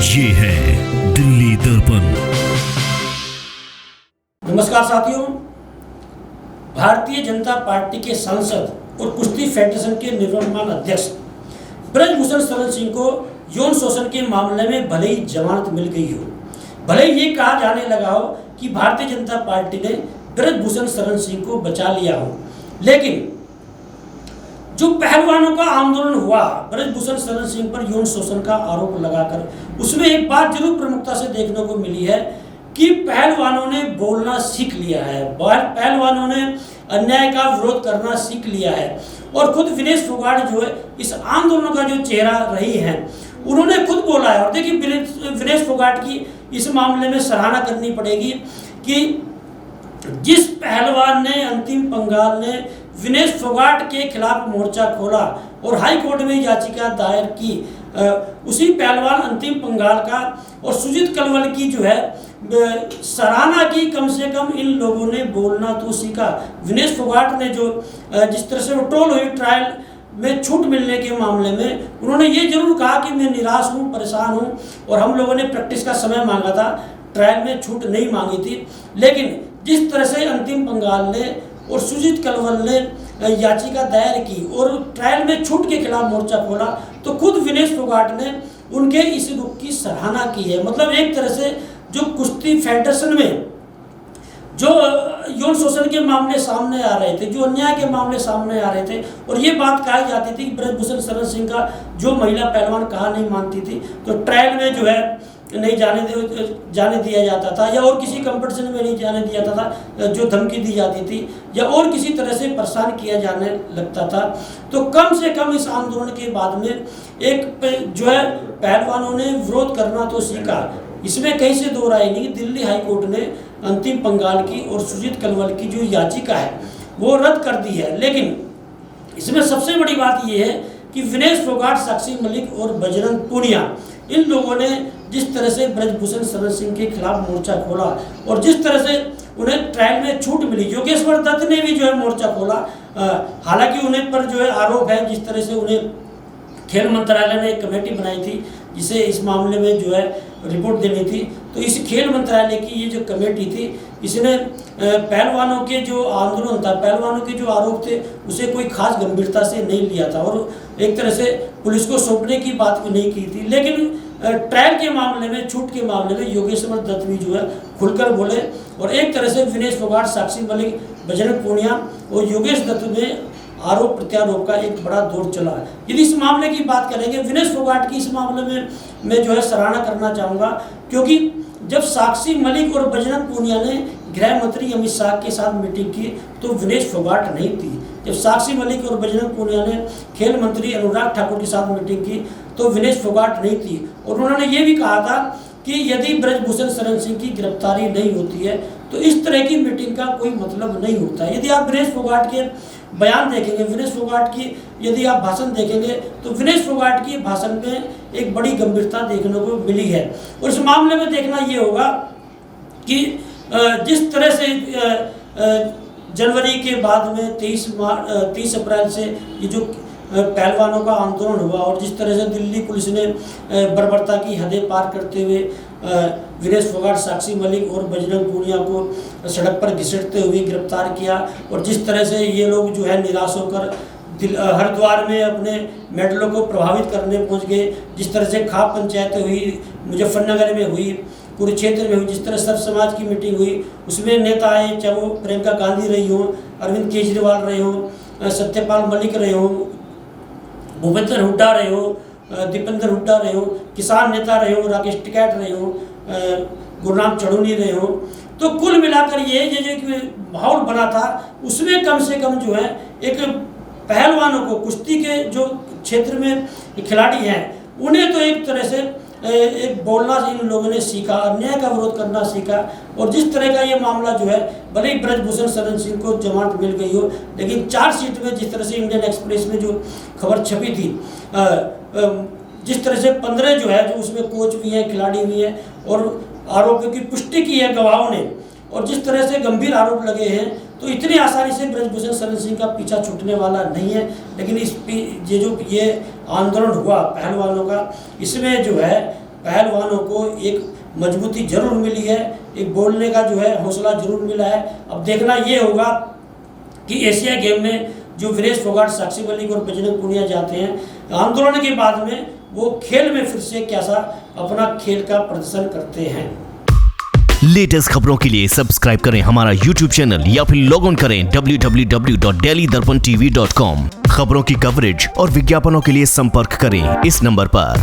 ये है दिल्ली दर्पण। नमस्कार साथियों, भारतीय जनता पार्टी के सांसद और कुश्ती फेडरेशन के निवर्तमान अध्यक्ष ब्रजभूषण शरण सिंह को यौन शोषण के मामले में भले ही जमानत मिल गई हो, भले ही ये कहा जाने लगा हो कि भारतीय जनता पार्टी ने ब्रजभूषण शरण सिंह को बचा लिया हो, लेकिन जो पहलवानों का आंदोलन हुआ ब्रजभूषण शरण सिंह पर यौन शोषण का आरोप लगाकर, उसमें एक बात जरूर प्रमुखता से देखने को मिली है कि पहलवानों ने बोलना सीख लिया है, पहलवानों ने अन्याय का विरोध करना सीख लिया है। और खुद विनेश फोगाट जो है इस आंदोलन का जो चेहरा रही है, उन्होंने खुद बोला है। और देखिए, विनेश फोगाट की इस मामले में सराहना करनी पड़ेगी कि जिस पहलवान ने अंतिम पंगाल ने विनेश फोगाट के खिलाफ मोर्चा खोला और हाई कोर्ट में याचिका दायर की, उसी पहलवान अंतिम पंगाल का और सुजीत कलवल की जो है सराहना की। कम से कम इन लोगों ने बोलना तो सीखा। विनेश फोगाट ने जो जिस तरह से वो ट्रोल हुई ट्रायल में छूट मिलने के मामले में, उन्होंने ये जरूर कहा कि मैं निराश हूँ, परेशान हूँ और हम लोगों ने प्रैक्टिस का समय मांगा था, ट्रायल में छूट नहीं मांगी थी। लेकिन जिस तरह से अंतिम पंगाल ने और सुजीत कलवल ने याचिका दायर की और ट्रायल में छूट के खिलाफ मोर्चा खोला, तो खुद विनेश फोगाट ने उनके इस रुख की सराहना की है। मतलब एक तरह से जो कुश्ती फेडरेशन में जो यौन शोषण के मामले सामने आ रहे थे, जो अन्याय के मामले सामने आ रहे थे, और ये बात कही जाती थी कि ब्रजभूषण शरण सिंह का जो महिला पहलवान कहा नहीं मानती थी, तो ट्रायल में जो है नहीं जाने दिया जाता था, या और किसी कंपटीशन में नहीं जाने दिया जाता था, जो धमकी दी जाती थी या और किसी तरह से परेशान किया जाने लगता था। तो कम से कम इस आंदोलन के बाद में एक जो है पहलवानों ने विरोध करना तो सीखा, इसमें कहीं से दो राय नहीं। दिल्ली हाई कोर्ट ने अंतिम पंगाल की और सुजीत कलवल की जो याचिका है वो रद्द कर दी है। लेकिन इसमें सबसे बड़ी बात यह है कि विनेश फोगाट, साक्षी मलिक और बजरंग पूनिया, इन लोगों ने जिस तरह से ब्रजभूषण शरण सिंह के खिलाफ मोर्चा खोला और जिस तरह से उन्हें ट्रायल में छूट मिली, योगेश्वर दत्त ने भी जो है मोर्चा खोला, हालांकि उन्हें पर जो है आरोप है जिस तरह से उन्हें खेल मंत्रालय ने एक कमेटी बनाई थी जिसे इस मामले में जो है रिपोर्ट देनी थी। तो इस खेल मंत्रालय की ये जो कमेटी थी, इसने पहलवानों के जो आंदोलन था, पहलवानों के जो आरोप थे, उसे कोई खास गंभीरता से नहीं लिया था और एक तरह से पुलिस को सौंपने की बात भी नहीं की थी। लेकिन ट्रायल के मामले में, छूट के मामले में योगेश्वर दत्त भी जो है खुलकर बोले और एक तरह से विनेश फोगाट, साक्षी मलिक, बजरंग पूनिया और योगेश दत्त में आरोप प्रत्यारोप का एक बड़ा दौर चला है। यदि इस मामले की बात करेंगे, विनेश फोगाट की इस मामले में मैं जो है सराहना करना चाहूँगा, क्योंकि जब साक्षी मलिक और बजरंग पूनिया ने गृह मंत्री अमित शाह के साथ मीटिंग की तो विनेश फोगाट नहीं थी। जब साक्षी मलिक और बजरंग पूनिया ने खेल मंत्री अनुराग ठाकुर के साथ मीटिंग की तो विनेश फोगाट नहीं थी। और उन्होंने ये भी कहा था कि यदि ब्रजभूषण शरण सिंह की गिरफ्तारी नहीं होती है तो इस तरह की मीटिंग का कोई मतलब नहीं होता है। यदि आप विनेश फोगाट के बयान देखेंगे, विनेश फोगाट की यदि आप भाषण देखेंगे, तो विनेश फोगाट की भाषण में एक बड़ी गंभीरता देखने को मिली है। और इस मामले में देखना ये होगा कि जिस तरह से जनवरी के बाद में 30 अप्रैल से ये जो पहलवानों का आंदोलन हुआ और जिस तरह से दिल्ली पुलिस ने बर्बरता की हदें पार करते हुए विनेश फोगाट, साक्षी मलिक और बजरंग पूनिया को सड़क पर घसीटते हुए गिरफ्तार किया और जिस तरह से ये लोग जो है निराश होकर हरिद्वार में अपने मेडलों को प्रभावित करने पहुंच गए, जिस तरह से खाप पंचायतें हुई, मुजफ्फरनगर में हुई, कुरुक्षेत्र में हुई, जिस तरह सब समाज की मीटिंग हुई, उसमें नेता आए, चाहे वो प्रियंका गांधी रही हो, अरविंद केजरीवाल रहे हो, सत्यपाल मलिक रहे हो, भूपेंद्र हुड्डा रहे हो, दीपेंद्र हुड्डा रहे हो, किसान नेता रहे हो, राकेश टिकैत रहे हो, गुरनाम चढ़ूनी रहे हो। तो कुल मिलाकर ये जो माहौल बना था उसमें कम से कम जो है एक पहलवानों को, कुश्ती के जो क्षेत्र में खिलाड़ी हैं, उन्हें तो एक तरह से एक बोलना इन लोगों ने सीखा, अन्याय का विरोध करना सीखा। और जिस तरह का ये मामला जो है, भले ही ब्रजभूषण शरण सिंह को जमानत मिल गई हो, लेकिन चार्जशीट में जिस तरह से इंडियन एक्सप्रेस में जो खबर छपी थी, जिस तरह से 15 जो है, जो उसमें कोच भी हैं, खिलाड़ी भी हैं और आरोपों की पुष्टि की है गवाहों ने, और जिस तरह से गंभीर आरोप लगे हैं, तो इतनी आसानी से ब्रजभूषण शरण सिंह का पीछा छूटने वाला नहीं है। लेकिन ये आंदोलन हुआ पहलवानों का, इसमें जो है पहलवानों को एक मजबूती जरूर मिली है, एक बोलने का जो है हौसला जरूर मिला है। अब देखना ये होगा कि एशिया गेम में जो वीरेश फोगाट, साक्षी मलिक और बजरंग पुनिया जाते हैं आंदोलन के बाद में, वो खेल में फिर से कैसा अपना खेल का प्रदर्शन करते हैं। लेटेस्ट खबरों के लिए सब्सक्राइब करें हमारा YouTube चैनल या फिर लॉग ऑन करें www.delhidarpantv.com। खबरों की कवरेज और विज्ञापनों के लिए संपर्क करें इस नंबर पर।